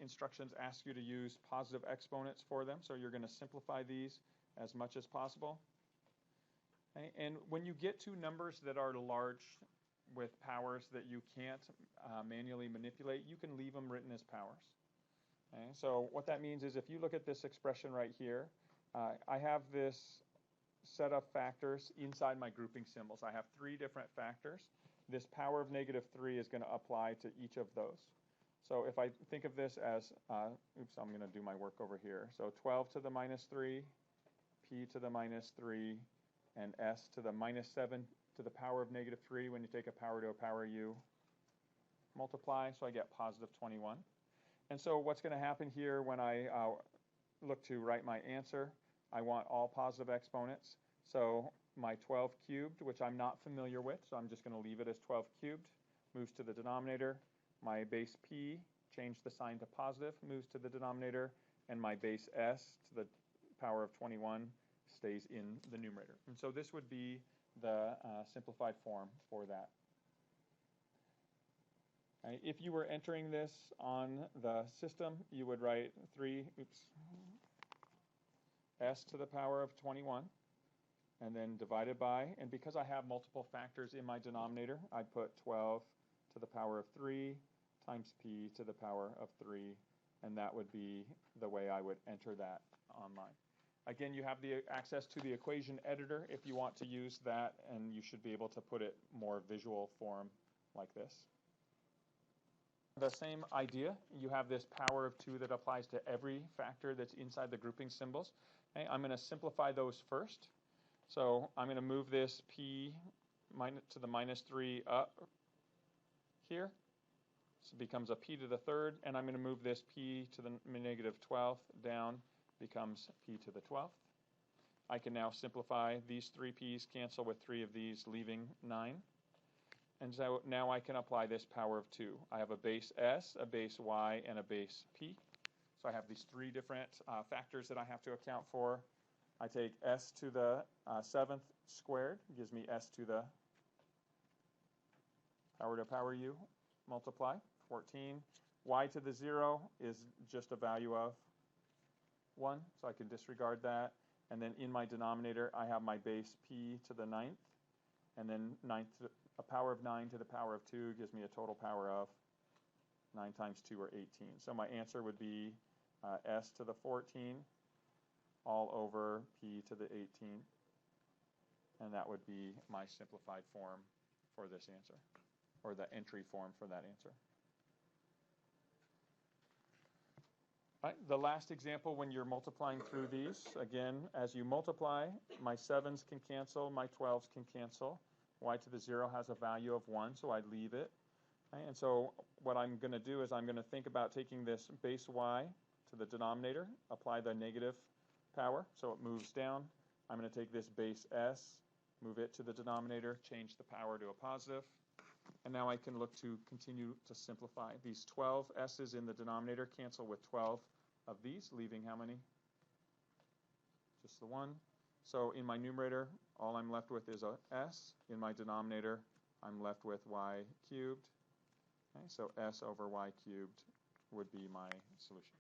instructions ask you to use positive exponents for them, so you're going to simplify these as much as possible. Okay? And when you get to numbers that are large with powers that you can't manually manipulate, you can leave them written as powers. Okay? So what that means is if you look at this expression right here, I have this set of factors inside my grouping symbols. I have 3 different factors. This power of -3 is going to apply to each of those. So if I think of this as, oops, I'm going to do my work over here. So 12 to the -3, p to the -3, and s to the -7 to the power of -3. When you take a power to a power, you multiply, so I get positive 21. And so what's going to happen here when I look to write my answer, I want all positive exponents. So my 12 cubed, which I'm not familiar with, so I'm just going to leave it as 12 cubed, moves to the denominator. My base p, change the sign to positive, moves to the denominator. And my base s to the power of 21 stays in the numerator. And so this would be the simplified form for that. If you were entering this on the system, you would write s to the power of 21, and then divided by, and because I have multiple factors in my denominator, I put 12 to the power of 3 times p to the power of 3, and that would be the way I would enter that online. Again, you have the access to the equation editor if you want to use that, and you should be able to put it more visual form like this. The same idea, you have this power of 2 that applies to every factor that's inside the grouping symbols. Okay, I'm going to simplify those first. So I'm going to move this p to the -3 up here. So it becomes a p to the 3rd, and I'm going to move this p to the -12th down, becomes p to the 12th. I can now simplify these 3 p's, cancel with 3 of these, leaving 9. And so now I can apply this power of 2. I have a base s, a base y, and a base p. So I have these 3 different factors that I have to account for. I take s to the 7th squared, gives me s to the power u, multiply, 14. Y to the 0 is just a value of 1, so I can disregard that. And then in my denominator, I have my base p to the 9th, and then a power of 9 to the power of 2 gives me a total power of 9 times 2, or 18. So my answer would be s to the 14 all over p to the 18. And that would be my simplified form for this answer, or the entry form for that answer. All right, the last example, when you're multiplying through these, again, as you multiply, my 7s can cancel, my 12s can cancel. Y to the 0 has a value of 1, so I'd leave it. Okay, and so what I'm going to do is I'm going to think about taking this base y to the denominator, apply the negative power, so it moves down. I'm going to take this base s, move it to the denominator, change the power to a positive. And now I can look to continue to simplify. These 12 s's in the denominator cancel with 12 of these, leaving how many? Just the 1. So in my numerator, all I'm left with is a s. In my denominator, I'm left with y cubed. Okay, so s over y cubed would be my solution.